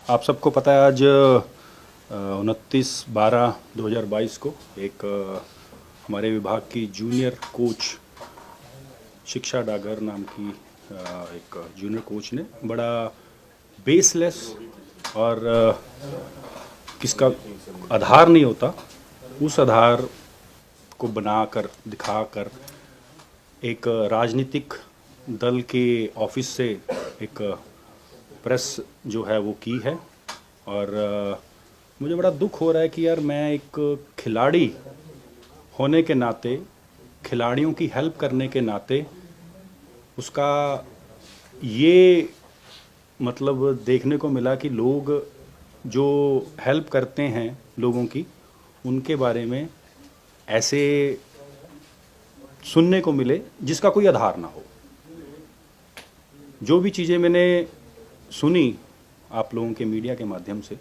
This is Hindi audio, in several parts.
आप सबको पता है आज 29/12/2022 को एक हमारे विभाग की जूनियर कोच शिक्षा डागर नाम की एक जूनियर कोच ने बड़ा बेसलेस और किसका आधार नहीं होता उस आधार को बनाकर दिखाकर एक राजनीतिक दल के ऑफिस से एक प्रेस जो है वो की है। और मुझे बड़ा दुख हो रहा है कि यार मैं एक खिलाड़ी होने के नाते, खिलाड़ियों की हेल्प करने के नाते उसका ये मतलब देखने को मिला कि लोग जो हेल्प करते हैं लोगों की, उनके बारे में ऐसे सुनने को मिले जिसका कोई आधार ना हो। जो भी चीज़ें मैंने सुनी आप लोगों के मीडिया के माध्यम से,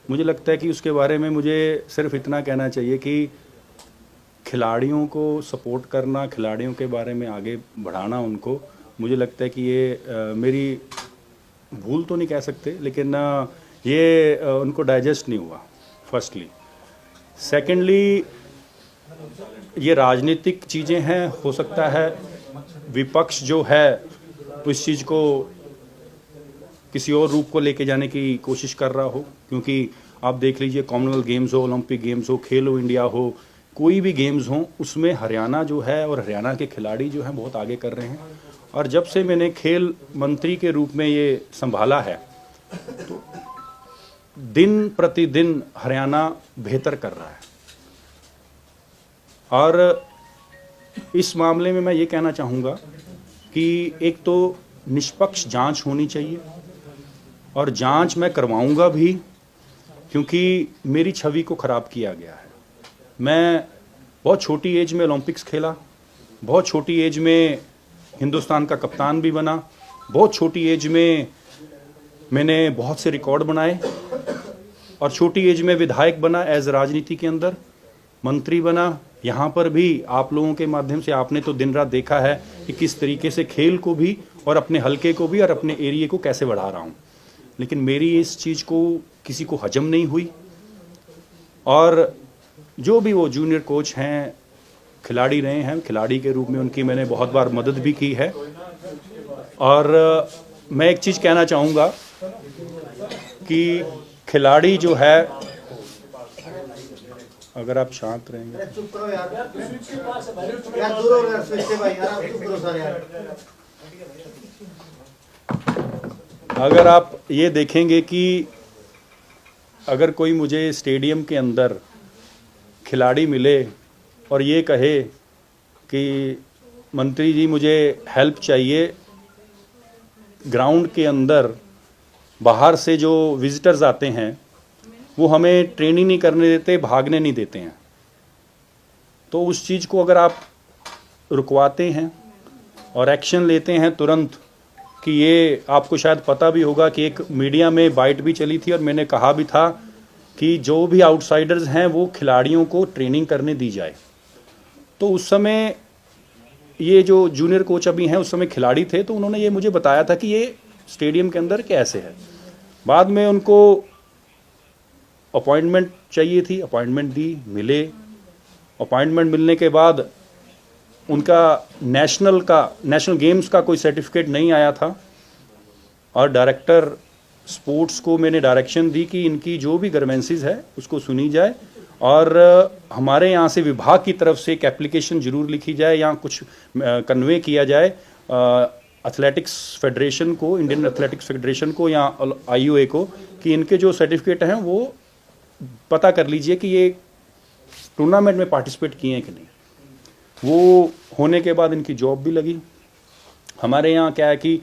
मुझे लगता है कि उसके बारे में मुझे सिर्फ इतना कहना चाहिए कि खिलाड़ियों को सपोर्ट करना, खिलाड़ियों के बारे में आगे बढ़ाना उनको, मुझे लगता है कि ये मेरी भूल तो नहीं कह सकते, लेकिन ये उनको डाइजेस्ट नहीं हुआ फर्स्टली। सेकेंडली, ये राजनीतिक चीज़ें हैं, हो सकता है विपक्ष जो है इस चीज़ को किसी और रूप को लेके जाने की कोशिश कर रहा हो, क्योंकि आप देख लीजिए कॉमनवेल्थ गेम्स हो, ओलंपिक गेम्स हो, खेलो इंडिया हो, कोई भी गेम्स हो, उसमें हरियाणा जो है और हरियाणा के खिलाड़ी जो हैं बहुत आगे कर रहे हैं। और जब से मैंने खेल मंत्री के रूप में ये संभाला है तो दिन प्रतिदिन हरियाणा बेहतर कर रहा है। और इस मामले में मैं ये कहना चाहूँगा कि एक तो निष्पक्ष जांच होनी चाहिए, और जांच मैं करवाऊंगा भी, क्योंकि मेरी छवि को ख़राब किया गया है। मैं बहुत छोटी एज में ओलंपिक्स खेला, बहुत छोटी एज में हिंदुस्तान का कप्तान भी बना, बहुत छोटी एज में मैंने बहुत से रिकॉर्ड बनाए, और छोटी एज में विधायक बना, एज राजनीति के अंदर मंत्री बना। यहाँ पर भी आप लोगों के माध्यम से आपने तो दिन रात देखा है कि किस तरीके से खेल को भी और अपने हलके को भी और अपने एरिए को कैसे बढ़ा रहा हूँ। लेकिन मेरी इस चीज़ को किसी को हजम नहीं हुई, और जो भी वो जूनियर कोच हैं, खिलाड़ी रहे हैं, खिलाड़ी के रूप में उनकी मैंने बहुत बार मदद भी की है। और मैं एक चीज़ कहना चाहूँगा कि खिलाड़ी जो है, अगर आप शांत रहेंगे, अगर आप ये देखेंगे कि अगर कोई मुझे स्टेडियम के अंदर खिलाड़ी मिले और ये कहे कि मंत्री जी मुझे हेल्प चाहिए, ग्राउंड के अंदर बाहर से जो विजिटर्स आते हैं वो हमें ट्रेनिंग नहीं करने देते, भागने नहीं देते हैं, तो उस चीज़ को अगर आप रुकवाते हैं और एक्शन लेते हैं तुरंत, कि ये आपको शायद पता भी होगा कि एक मीडिया में बाइट भी चली थी और मैंने कहा भी था कि जो भी आउटसाइडर्स हैं वो खिलाड़ियों को ट्रेनिंग करने दी जाए। तो उस समय ये जो जूनियर कोच अभी हैं, उस समय खिलाड़ी थे, तो उन्होंने ये मुझे बताया था कि ये स्टेडियम के अंदर कैसे है। बाद में उनको अपॉइंटमेंट चाहिए थी, अपॉइंटमेंट दी, मिले। अपॉइंटमेंट मिलने के बाद उनका नेशनल गेम्स का कोई सर्टिफिकेट नहीं आया था, और डायरेक्टर स्पोर्ट्स को मैंने डायरेक्शन दी कि इनकी जो भी ग्रीवेंसेस है उसको सुनी जाए, और हमारे यहाँ से विभाग की तरफ से एक एप्लीकेशन जरूर लिखी जाए या कुछ कन्वे किया जाए एथलेटिक्स फेडरेशन को, इंडियन एथलेटिक्स फेडरेशन को या IOA को, कि इनके जो सर्टिफिकेट हैं वो पता कर लीजिए कि ये टूर्नामेंट में पार्टिसिपेट किए हैं कि नहीं। वो होने के बाद इनकी जॉब भी लगी। हमारे यहाँ क्या है कि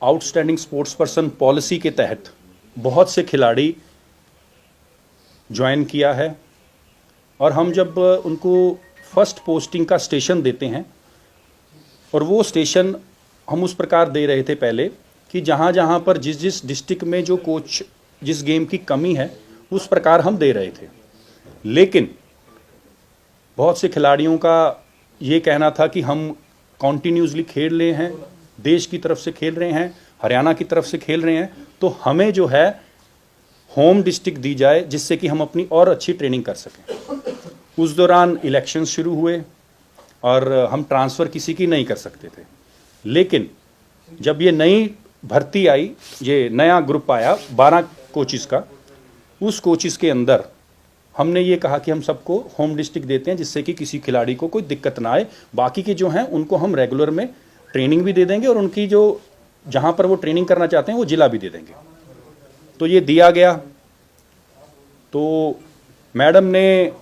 आउटस्टैंडिंग स्पोर्ट्स पर्सन पॉलिसी के तहत बहुत से खिलाड़ी ज्वाइन किया है, और हम जब उनको फर्स्ट पोस्टिंग का स्टेशन देते हैं, और वो स्टेशन हम उस प्रकार दे रहे थे पहले कि जहाँ जहाँ पर जिस जिस डिस्ट्रिक्ट में जो कोच जिस गेम की कमी है उस प्रकार हम दे रहे थे। लेकिन बहुत से खिलाड़ियों का ये कहना था कि हम कॉन्टीन्यूसली खेल रहे हैं, देश की तरफ से खेल रहे हैं, हरियाणा की तरफ से खेल रहे हैं, तो हमें जो है होम डिस्ट्रिक्ट दी जाए जिससे कि हम अपनी और अच्छी ट्रेनिंग कर सकें। उस दौरान इलेक्शन शुरू हुए और हम ट्रांसफ़र किसी की नहीं कर सकते थे, लेकिन जब ये नई भर्ती आई, ये नया ग्रुप आया 12 कोचिज़ का, उस कोचिज़ के अंदर हमने ये कहा कि हम सबको होम डिस्ट्रिक्ट देते हैं जिससे कि किसी खिलाड़ी को कोई दिक्कत ना आए। बाकी के जो हैं उनको हम रेगुलर में ट्रेनिंग भी दे देंगे और उनकी जो जहाँ पर वो ट्रेनिंग करना चाहते हैं वो जिला भी दे देंगे। तो ये दिया गया। तो मैडम ने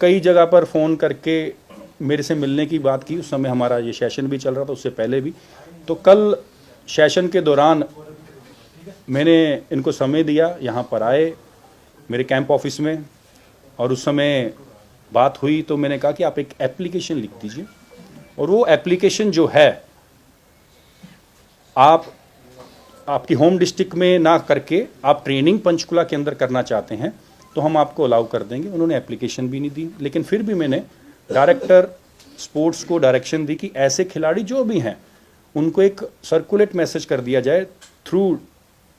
कई जगह पर फ़ोन करके मेरे से मिलने की बात की। उस समय हमारा ये सेशन भी चल रहा था, उससे पहले भी। तो कल सेशन के दौरान मैंने इनको समय दिया, यहाँ पर आए मेरे कैंप ऑफिस में, और उस समय बात हुई तो मैंने कहा कि आप एक एप्लीकेशन लिख दीजिए, और वो एप्लीकेशन जो है आपकी होम डिस्ट्रिक्ट में ना करके आप ट्रेनिंग पंचकुला के अंदर करना चाहते हैं तो हम आपको अलाउ कर देंगे। उन्होंने एप्लीकेशन भी नहीं दी, लेकिन फिर भी मैंने डायरेक्टर स्पोर्ट्स को डायरेक्शन दी कि ऐसे खिलाड़ी जो भी हैं उनको एक सर्कुलेट मैसेज कर दिया जाए थ्रू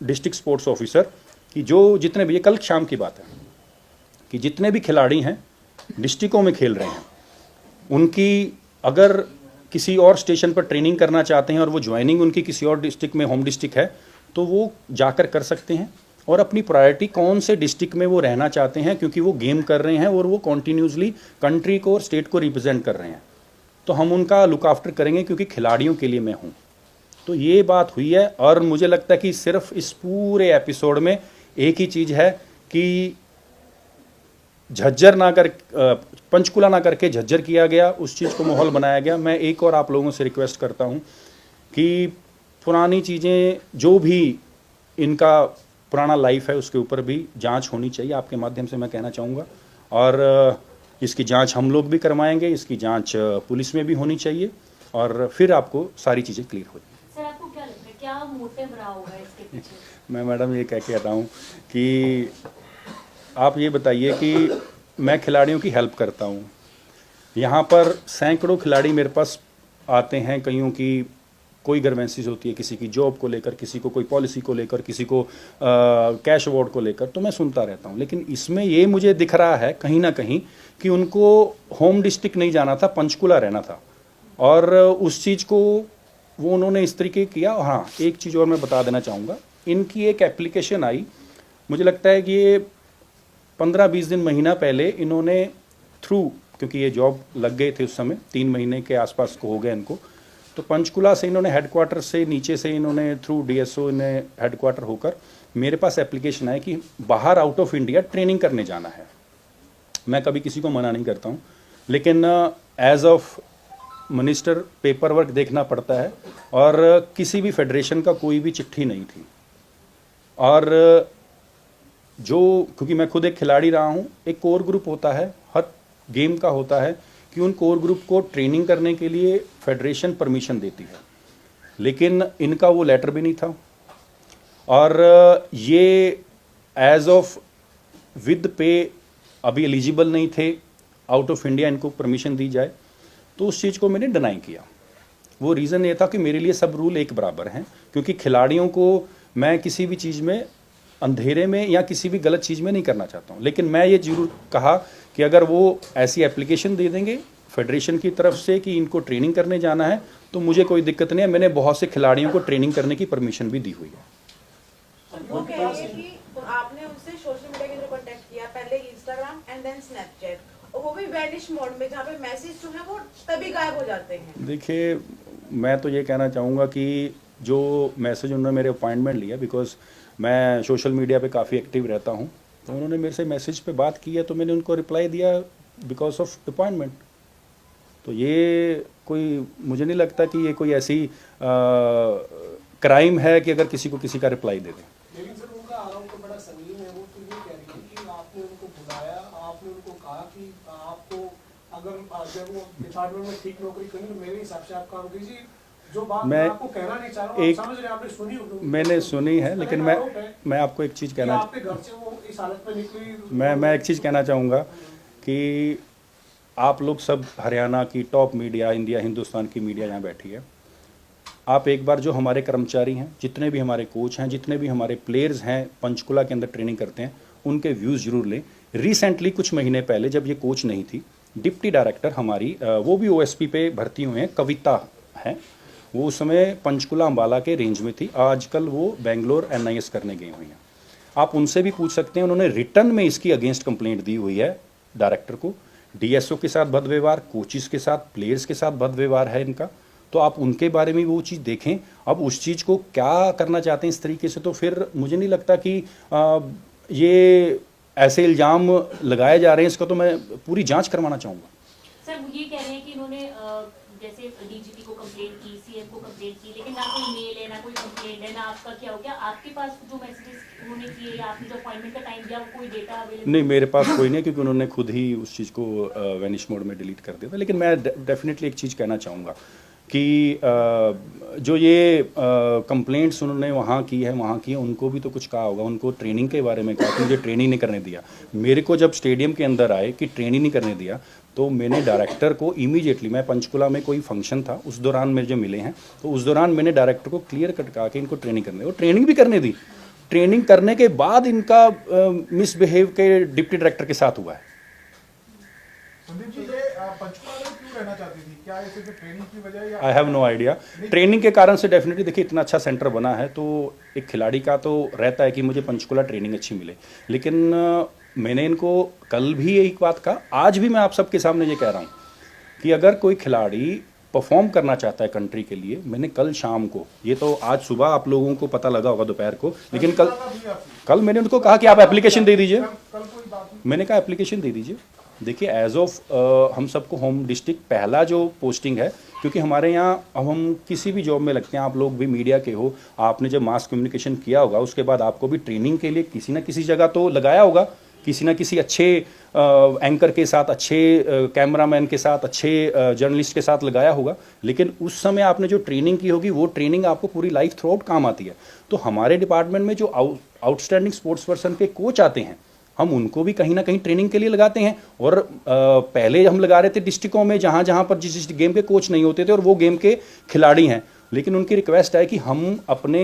डिस्ट्रिक्ट स्पोर्ट्स ऑफिसर कि जो जितने भी, ये कल शाम की बात है, कि जितने भी खिलाड़ी हैं डिस्ट्रिक्टों में खेल रहे हैं, उनकी अगर किसी और स्टेशन पर ट्रेनिंग करना चाहते हैं और वो ज्वाइनिंग उनकी किसी और डिस्ट्रिक्ट में होम डिस्ट्रिक्ट है तो वो जाकर कर सकते हैं, और अपनी प्रायोरिटी कौन से डिस्ट्रिक्ट में वो रहना चाहते हैं, क्योंकि वो गेम कर रहे हैं और वो कॉन्टीन्यूसली कंट्री को और स्टेट को रिप्रेजेंट कर रहे हैं, तो हम उनका लुक आफ्टर करेंगे क्योंकि खिलाड़ियों के लिए मैं हूँ। तो ये बात हुई है, और मुझे लगता है कि सिर्फ इस पूरे एपिसोड में एक ही चीज़ है कि झज्जर ना कर पंचकुला ना करके झज्जर किया गया, उस चीज़ को माहौल बनाया गया। मैं एक और आप लोगों से रिक्वेस्ट करता हूँ कि पुरानी चीज़ें जो भी इनका पुराना लाइफ है उसके ऊपर भी जांच होनी चाहिए, आपके माध्यम से मैं कहना चाहूँगा, और इसकी जांच हम लोग भी करवाएंगे, इसकी जांच पुलिस में भी होनी चाहिए, और फिर आपको सारी चीज़ें क्लियर हो जाएंगी। सर, आपको क्या लगता है क्या मोटिव रहा होगा इसके पीछे? मैं मैडम ये कह के आता हूँ कि आप ये बताइए कि मैं खिलाड़ियों की हेल्प करता हूँ, यहाँ पर सैकड़ों खिलाड़ी मेरे पास आते हैं, कईयों की कोई ग्रीवेंसेस होती है, किसी की जॉब को लेकर, किसी को कोई पॉलिसी को लेकर, किसी को कैश अवार्ड को लेकर, तो मैं सुनता रहता हूँ। लेकिन इसमें ये मुझे दिख रहा है कहीं ना कहीं कि उनको होम डिस्ट्रिक्ट नहीं जाना था, पंचकुला रहना था, और उस चीज़ को वो उन्होंने इस तरीके किया। हाँ, एक चीज़ और मैं बता देना चाहूँगा, इनकी एक एप्लीकेशन आई, मुझे लगता है कि ये 15-20 दिन महीना पहले इन्होंने थ्रू, क्योंकि ये जॉब लग गए थे उस समय, 3 महीने के आसपास को हो गए इनको, तो पंचकुला से इन्होंने हेडक्वार्टर से नीचे से इन्होंने थ्रू डीएसओ ने हेडक्वार्टर होकर मेरे पास एप्लीकेशन आया कि बाहर आउट ऑफ इंडिया ट्रेनिंग करने जाना है। मैं कभी किसी को मना नहीं करता हूँ, लेकिन as of minister paper work देखना पड़ता है, और किसी भी फेडरेशन का कोई भी चिट्ठी नहीं थी, और जो, क्योंकि मैं खुद एक खिलाड़ी रहा हूँ, एक कोर ग्रुप होता है, हर गेम का होता है कि उन कोर ग्रुप को ट्रेनिंग करने के लिए फेडरेशन परमिशन देती है, लेकिन इनका वो लेटर भी नहीं था, और ये एज ऑफ विद पे अभी एलिजिबल नहीं थे, आउट ऑफ इंडिया इनको परमिशन दी जाए, तो उस चीज़ को मैंने डिनाई किया। वो रीज़न ये था कि मेरे लिए सब रूल एक बराबर हैं, क्योंकि खिलाड़ियों को मैं किसी भी चीज़ में अंधेरे में या किसी भी गलत चीज़ में नहीं करना चाहता हूँ। लेकिन मैं ये जरूर कहा कि अगर वो ऐसी एप्लीकेशन दे देंगे फेडरेशन की तरफ से कि इनको ट्रेनिंग करने जाना है, तो मुझे कोई दिक्कत नहीं है। मैंने बहुत से खिलाड़ियों को ट्रेनिंग करने की परमिशन भी दी हुई है। वो कह रहे हैं कि आपने उनसे सोशल मीडिया के थ्रू कांटेक्ट किया, पहले इंस्टाग्राम एंड देन स्नैपचैट, वो भी वैनिश मोड में, जहाँ पे मैसेज जो है वो तभी गायब हो जाते हैं। देखिए, मैं तो ये कहना चाहूँगा कि जो मैसेज उन्होंने मेरे अपॉइंटमेंट लिया, बिकॉज मैं सोशल मीडिया पे काफ़ी एक्टिव रहता हूँ, तो उन्होंने मेरे से मैसेज पे बात की है, तो मैंने उनको रिप्लाई दिया बिकॉज ऑफ अपॉइंटमेंट। तो ये कोई, मुझे नहीं लगता कि ये कोई ऐसी क्राइम है कि अगर किसी को किसी का रिप्लाई दे दें। लेकिन सर उनका आरोप तो बड़ा संगीन है, वो तो ये कह रही है कि आपने उनको बुलाया, आपने उनको कहा कि आपको अगर जब वो डिपार्टमेंट में ठीक नौकरी करनी तो मेरे हिसाब से आप काम कीजिए। जो बात मैं आपको कहना नहीं चाह रहा हूँ, आप समझ रहे हैं, आपने सुनी होगी। मैंने सुनी है, लेकिन मैं आपको एक चीज़ कहना, आपके घर से वो इस हालत में निकली। मैं एक चीज़ कहना चाहूँगा कि आप लोग सब हरियाणा की टॉप मीडिया, इंडिया हिंदुस्तान की मीडिया यहाँ बैठी है, आप एक बार जो हमारे कर्मचारी हैं, जितने भी हमारे कोच हैं, जितने भी हमारे प्लेयर्स हैं पंचकुला के अंदर ट्रेनिंग करते हैं, उनके व्यूज़ जरूर लें। रिसेंटली कुछ महीने पहले जब ये कोच नहीं थी, डिप्टी डायरेक्टर हमारी वो भी ओएसपी पे भर्ती हुए हैं, कविता है, वो उस समय पंचकुला अम्बाला के रेंज में थी, आजकल वो बेंगलोर NIS करने गई हुई हैं। आप उनसे भी पूछ सकते हैं, उन्होंने रिटर्न में इसकी अगेंस्ट कंप्लेंट दी हुई है डायरेक्टर को। DSO के साथ बद व्यवहार, कोचिज़ के साथ, प्लेयर्स के साथ बद व्यवहार है इनका, तो आप उनके बारे में वो चीज़ देखें। अब उस चीज़ को क्या करना चाहते हैं इस तरीके से, तो फिर मुझे नहीं लगता कि ये ऐसे इल्ज़ाम लगाए जा रहे हैं, इसका तो मैं पूरी जांच करवाना चाहूँगा। सर वो ये कह रहे हैं कि इन्होंने जैसे DGP को कंप्लेंट की, CM को कंप्लेंट की, लेकिन ना कोई मेल है, ना कोई कंप्लेंट है, ना आपका क्या हो गया, आपके पास जो मैसेजेस उन्होंने किए या आपने जो अपॉइंटमेंट का टाइम दिया, वो कोई डेटा अवेलेबल नहीं, मेरे पास कोई नहीं, क्योंकि उन्होंने खुद ही उस चीज़ को वैनिश मोड में डिलीट कर दिया था। लेकिन मैं डेफिनेटली एक चीज़ कहना चाहूँगा कि जो ये कंप्लेंट्स उन्होंने वहाँ की है, उनको भी तो कुछ कहा होगा, उनको ट्रेनिंग के बारे में कहा कि मुझे ट्रेनिंग नहीं करने दिया। मेरे को जब स्टेडियम के अंदर आए कि ट्रेनिंग नहीं करने दिया, तो मैंने डायरेक्टर को इमीडिएटली, मैं पंचकुला में कोई फंक्शन था उस दौरान मुझे मिले हैं, तो उस दौरान मैंने डायरेक्टर को क्लियर कट कहा कि इनको ट्रेनिंग करने, वो ट्रेनिंग भी करने दी। ट्रेनिंग करने के बाद इनका मिसबिहेव के डिप्टी डायरेक्टर के साथ हुआ है। संदीप जी, ये पंचकुला में क्यों रहना चाहती थी? क्या ये सिर्फ ट्रेनिंग की वजह या I have no idea. Training के कारण से डेफिनेटली, देखिए इतना अच्छा सेंटर बना है तो एक खिलाड़ी का तो रहता है कि मुझे पंचकुला ट्रेनिंग अच्छी मिले, लेकिन मैंने इनको कल भी यही बात कहा, आज भी मैं आप सबके सामने ये कह रहा हूँ कि अगर कोई खिलाड़ी परफॉर्म करना चाहता है कंट्री के लिए, मैंने कल शाम को, ये तो आज सुबह आप लोगों को पता लगा होगा दोपहर को, लेकिन कल मैंने उनको कहा कि आप एप्लीकेशन दे दीजिए। मैंने कहा एप्लीकेशन दे दीजिए। देखिए एज ऑफ हम सबको होम डिस्ट्रिक्ट पहला जो पोस्टिंग है, क्योंकि हमारे यहाँ अब हम किसी भी जॉब में लगते हैं, आप लोग भी मीडिया के हो, आपने जब मास कम्युनिकेशन किया होगा उसके बाद आपको भी ट्रेनिंग के लिए किसी ना किसी जगह तो लगाया होगा, किसी ना किसी अच्छे एंकर के साथ, अच्छे कैमरामैन के साथ, अच्छे जर्नलिस्ट के साथ लगाया होगा, लेकिन उस समय आपने जो ट्रेनिंग की होगी वो ट्रेनिंग आपको पूरी लाइफ थ्रू आउट काम आती है। तो हमारे डिपार्टमेंट में जो आउटस्टैंडिंग स्पोर्ट्स पर्सन के कोच आते हैं, हम उनको भी कहीं ना कहीं ट्रेनिंग के लिए लगाते हैं। और पहले हम लगा रहे थे डिस्ट्रिक्टों में जहाँ जहाँ पर जिस गेम के कोच नहीं होते थे और वो गेम के खिलाड़ी हैं, लेकिन उनकी रिक्वेस्ट है कि हम अपने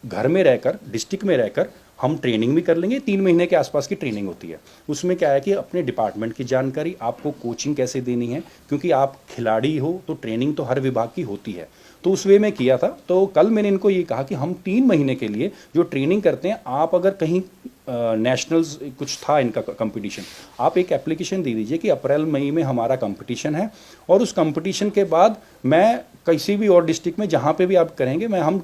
घर में रहकर, डिस्ट्रिक्ट में रहकर हम ट्रेनिंग भी कर लेंगे। 3 महीने के आसपास की ट्रेनिंग होती है। उसमें क्या है कि अपने डिपार्टमेंट की जानकारी, आपको कोचिंग कैसे देनी है, क्योंकि आप खिलाड़ी हो तो ट्रेनिंग तो हर विभाग की होती है, तो उस वे में किया था। तो कल मैंने इनको ये कहा कि हम 3 महीने के लिए जो ट्रेनिंग करते हैं, आप अगर कहीं नेशनल्स कुछ था इनका कंपटीशन, आप एक एप्लीकेशन दे दीजिए कि अप्रैल मई में हमारा कंपटीशन है, और उस कंपटीशन के बाद मैं किसी भी और डिस्ट्रिक्ट में जहाँ पे भी आप करेंगे, मैं हम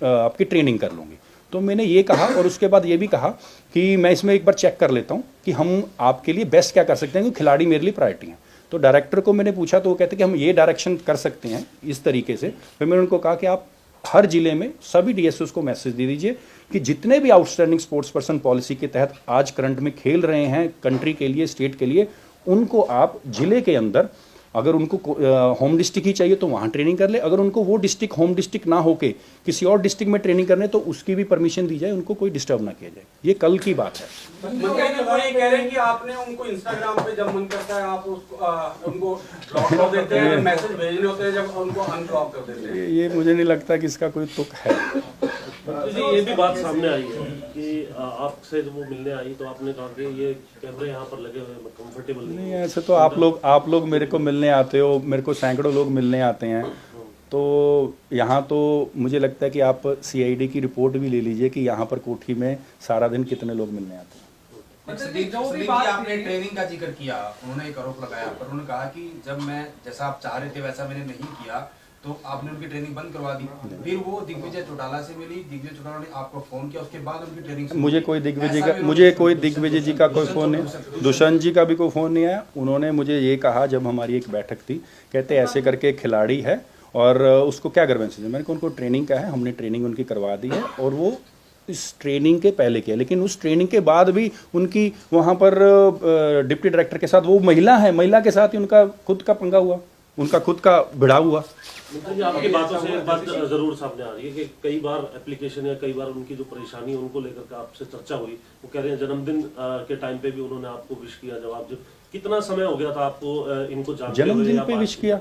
आपकी ट्रेनिंग कर लूँगी। तो मैंने ये कहा, और उसके बाद ये भी कहा कि मैं इसमें एक बार चेक कर लेता हूँ कि हम आपके लिए बेस्ट क्या कर सकते हैं, क्योंकि खिलाड़ी मेरे लिए प्रायोरिटी हैं। तो डायरेक्टर को मैंने पूछा तो वो कहते कि हम ये डायरेक्शन कर सकते हैं इस तरीके से। फिर मैंने उनको कहा कि आप हर जिले में सभी DSOs को मैसेज दे दीजिए कि जितने भी आउटस्टैंडिंग स्पोर्ट्स पर्सन पॉलिसी के तहत आज करंट में खेल रहे हैं कंट्री के लिए, स्टेट के लिए, उनको आप जिले के अंदर, अगर उनको होम डिस्ट्रिक्ट ही चाहिए तो वहाँ ट्रेनिंग कर ले, अगर उनको वो डिस्ट्रिक्ट होम डिस्ट्रिक्ट ना होके किसी और डिस्ट्रिक्ट में ट्रेनिंग करने तो उसकी भी परमिशन दी जाए, उनको कोई डिस्टर्ब ना किया जाए। ये कल की बात है। वो ये कह रहे हैं कि आपने उनको इंस्टाग्राम पे जब मन करता है आप उसको उनको ब्लॉक कर देते हैं, मैसेज भेजने होते हैं जब उनको अनब्लॉक कर देते हैं। ये मुझे नहीं लगता कि इसका कोई तुक है। ये भी बात सामने आई है कि आपसे जब वो मिलने आई तो आपने कहा कि ये कैमरे यहाँ पर लगे हुए कंफर्टेबल नहीं, ऐसे तो आप लोग मेरे को मिलने आते हो, मेरे को सैकड़ों लोग मिलने आते हैं, तो यहाँ तो मुझे लगता है कि आप CID की रिपोर्ट भी ले लीजिए कि यहाँ पर कोठी में सारा दिन कितने लोग मिलने आते हैं। संदीप जी, आपने ट्रेनिंग का जिक्र किया, उन्होंने एक आरोप लगाया, पर उन्होंने कहा कि जब मैं जैसा आप चाह रहे थे वैसा मैंने नहीं किया तो आपने उनकी ट्रेनिंग बंद करवा दी। फिर वो दिग्विजय चौटाला से मिली, दिग्विजय चौटाला ने आपको फोन किया, उसके बाद उनकी ट्रेनिंग मुझे कोई दिग्विजय जी का कोई फ़ोन नहीं, दुष्यंत जी का भी कोई फ़ोन नहीं आया। उन्होंने मुझे ये कहा जब हमारी एक बैठक थी, कहते ऐसे करके एक खिलाड़ी है और उसको क्या ग्रीवेंसेस है। मैंने कहा उनको ट्रेनिंग का है, हमने ट्रेनिंग उनकी करवा दी है और वो इस ट्रेनिंग के पहले किया, लेकिन उस ट्रेनिंग के बाद भी उनकी वहाँ पर डिप्टी डायरेक्टर के साथ, वो महिला है, महिला के साथ ही उनका खुद का पंगा हुआ, उनका खुद का भिड़ाव हुआ। आपकी बातों से एक बात जरूर सामने आ रही है कि कई बार एप्लीकेशन या कई बार उनकी जो परेशानी है उनको लेकर के आपसे चर्चा हुई। वो कह रहे हैं जन्मदिन के टाइम पे भी उन्होंने आपको विश किया, जब आप कितना समय हो गया था आपको इनको जानते हुए? जन्मदिन पे विश किया?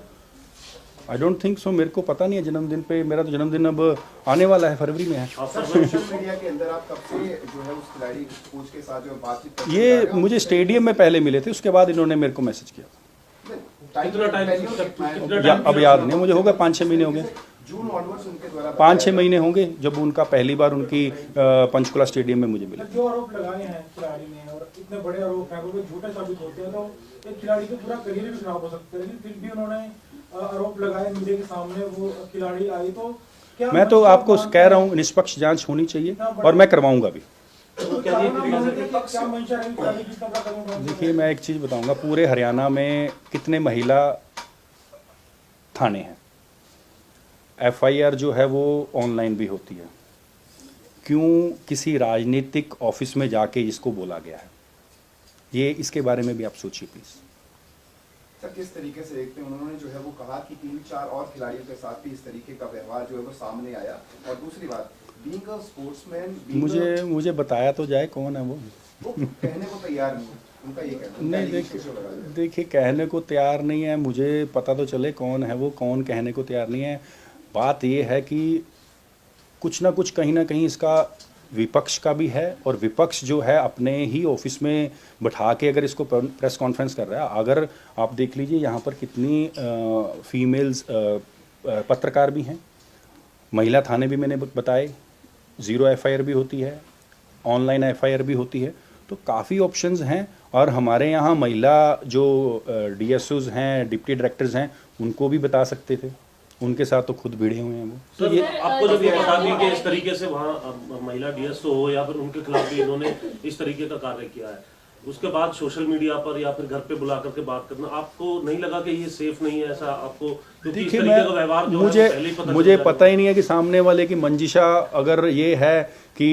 आई डोंट थिंक सो, मेरे को पता नहीं है जन्मदिन पे, मेरा तो जन्मदिन अब आने वाला है, फरवरी में है। सर सोशल मीडिया के अंदर आप कब से जो है उस खिलाड़ी कोच के साथ जो बातचीत करते ये हैं? मुझे स्टेडियम में पहले मिले थे, उसके बाद इन्होंने मेरे को मैसेज किया। कितना टाइम अब याद नहीं मुझे, होगा 5-6 महीने हो गए, जून ऑनवर्ड्स उनके द्वारा 5-6 महीने होंगे जब उनका पहली बार उनकी पंचकुला स्टेडियम में मुझे मिला। जो आरोप लगाए हैं खिलाड़ी ने, और इतने बड़े आरोप हैं, वो झूठे साबित होते हैं, तो एक खिलाड़ी का पूरा करियर भी खराब हो सकता है। लेकिन फिर भी उन्होंने आरोप लगाए मीडिया के सामने, वो खिलाड़ी आई, तो क्या मैं तो आपको कह रहा हूँ निष्पक्ष जांच होनी चाहिए और मैं करवाऊंगा भी। क्या मंशा रही खिलाड़ी की, इतना बड़ा कदम उठाने की? देखिए मैं एक चीज़ बताऊंगा, पूरे हरियाणा में कितने महिला थाने हैं, FIR जो है वो ऑनलाइन भी होती है, क्यों किसी राजनीतिक ऑफिस में जाके इसको बोला गया है? ये इसके बारे में भी आप सोचिए प्लीज़। सर किस तरीके से देखते हैं, उन्होंने जो है वो कहा कि 3-4 और खिलाड़ियों के साथ भी इस तरीके का व्यवहार जो है वो सामने आया, और दूसरी बात बीइंग अ स्पोर्ट्समैन मुझे बताया तो जाए कौन है वो कहने को तैयार नहीं, उनका ये कहना है। नहीं देखिए कहने को तैयार नहीं है, मुझे पता तो चले कौन है वो, कौन कहने को तैयार नहीं है। बात ये है कि कुछ ना कुछ कहीं ना कहीं इसका विपक्ष का भी है, और विपक्ष जो है अपने ही ऑफिस में बैठा के अगर इसको प्रेस कॉन्फ्रेंस कर रहा है। अगर आप देख लीजिए यहाँ पर कितनी फीमेल्स पत्रकार भी हैं, महिला थाने भी मैंने बताए, 0 FIR भी होती है, ऑनलाइन FIR भी होती है, तो काफ़ी ऑप्शंस हैं। और हमारे यहाँ महिला जो DSOs हैं, डिप्टी डायरेक्टर्स हैं, उनको भी बता सकते थे, उनके साथ तो खुद भिड़े हुए हैं वो। तो ये आपको जब ये बता दी कि इस तरीके से वहाँ महिला DSO हो या फिर उनके खिलाफ भी इन्होंने इस तरीके का कार्य किया है, उसके बाद सोशल मीडिया पर या फिर घर पे बुला करके बात करना, आपको नहीं लगा कि ये सेफ नहीं है ऐसा आपको? क्योंकि इस तरीके का व्यवहार जो है मुझे पता ही नहीं है कि सामने वाले की मंजिशा अगर ये है कि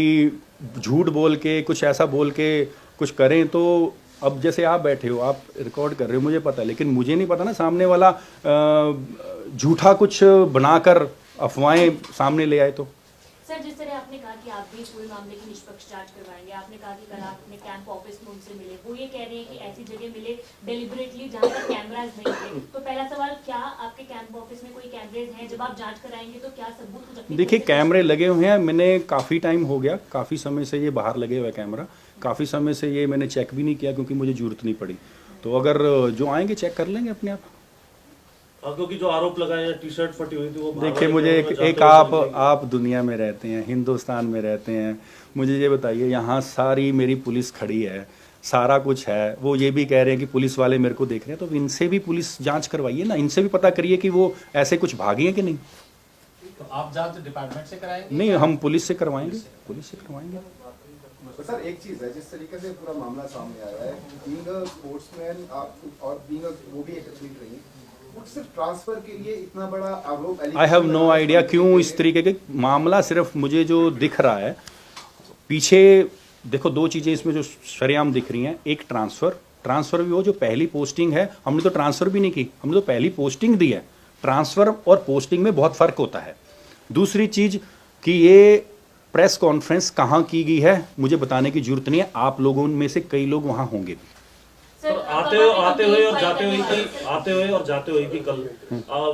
झूठ बोल के कुछ ऐसा बोल के कुछ करें, तो अब जैसे आप बैठे हो, आप रिकॉर्ड कर रहे हो, मुझे पता है, लेकिन मुझे नहीं पता ना सामने वाला झूठा कुछ बनाकर अफवाहें सामने ले आए तो। सर जिस तरह आपने कहा कि आप भी इस पूरे मामले की निष्पक्ष जांच करवाएंगे, आपने कहा कि कल आप अपने कैंप ऑफिस में उनसे मिले, वो ये कह रहे हैं कि ऐसी जगह मिले डेलिबरेटली जहां पर कैमराज नहीं थे। तो पहला सवाल, क्या आपके कैंप ऑफिस में कोई कैमरेज हैं? जब आप जांच कराएंगे तो क्या सबूत हो सकते हैं? देखिए कैमरे लगे हुए हैं, मैंने काफ़ी टाइम हो गया, काफ़ी समय से ये बाहर लगे हुए कैमरा, काफ़ी समय से ये मैंने चेक भी नहीं किया क्योंकि मुझे जरूरत नहीं पड़ी। तो अगर जो आएंगे चेक कर लेंगे अपने आप। क्योंकि जो आरोप लगाए हैं, टी-शर्ट फटी हुई थी वो, देखिए मुझे एक आप दुनिया में रहते हैं, हिंदुस्तान में रहते हैं, मुझे ये बताइए, यहाँ सारी मेरी पुलिस खड़ी है, सारा कुछ है, वो ये भी कह रहे हैं कि पुलिस वाले मेरे को देख रहे हैं, तो इनसे भी पुलिस जांच करवाइए ना, इनसे भी पता करिए कि वो ऐसे कुछ भागी हैं कि नहीं। तो आप जांच डिपार्टमेंट से कराएंगे? नहीं, हम पुलिस से करवाएंगे, पुलिस से करवाएंगे। तो सर एक चीज है, जिस तरीके से पूरा मामला सामने आया है, बीइंग अ स्पोर्ट्समैन आप और बीइंग वो भी एक एथलीट रही हैं, सिर्फ ट्रांसफर के लिए इतना बड़ा आरोप? आई हैव नो आइडिया क्यों इस तरीके के मामला, सिर्फ मुझे जो दिख रहा है पीछे, देखो 2 चीज़ें इसमें जो शरेआम दिख रही हैं, एक ट्रांसफ़र भी हो, जो पहली पोस्टिंग है, हमने तो ट्रांसफ़र भी नहीं की, हमने तो पहली पोस्टिंग दी है। ट्रांसफ़र और पोस्टिंग में बहुत फ़र्क होता है। दूसरी चीज़ कि ये प्रेस कॉन्फ्रेंस कहाँ की गई है मुझे बताने की जरूरत नहीं है, आप लोगों में से कई लोग वहाँ होंगे भी। आते हुए और जाते हुए कि कल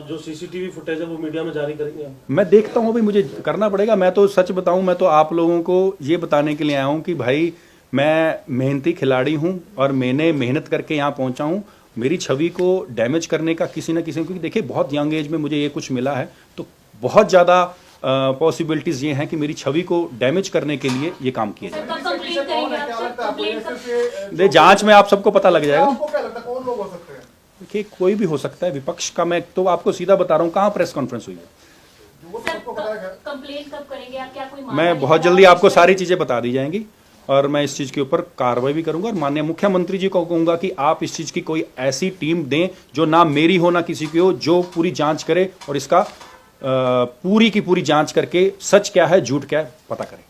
जो CCTV फुटेज है वो मीडिया में जारी करेंगे? मैं देखता हूँ, भाई मुझे करना पड़ेगा। मैं तो सच बताऊँ, मैं तो आप लोगों को ये बताने के लिए आया हूँ कि भाई मैं मेहनती खिलाड़ी हूँ और मैंने मेहनत करके यहाँ पहुँचा हूँ। मेरी छवि को डैमेज करने का किसी न किसी, क्योंकि देखिए बहुत यंग एज में मुझे ये कुछ मिला है, तो बहुत ज़्यादा पॉसिबिलिटीज़ ये हैं कि मेरी छवि को डैमेज करने के लिए ये काम किया जाए। जांच में आप सबको पता लग जाएगा। आपको क्या लगता है कौन लोग हो सकते हैं? देखिए कोई भी हो सकता है विपक्ष का, मैं तो आपको सीधा बता रहा हूँ। कहाँ प्रेस कॉन्फ्रेंस हुई है? कंप्लेंट कब करेंगे आप? क्या कोई मैं बहुत जल्दी आपको सारी चीज़ें बता दी जाएंगी और मैं इस चीज़ के ऊपर कार्रवाई भी करूंगा और माननीय मुख्यमंत्री जी को कहूंगा कि आप इस चीज़ की कोई ऐसी टीम दें जो ना मेरी हो ना किसी की हो, जो पूरी जांच करे और इसका पूरी की पूरी जांच करके सच क्या है झूठ क्या है पता करें।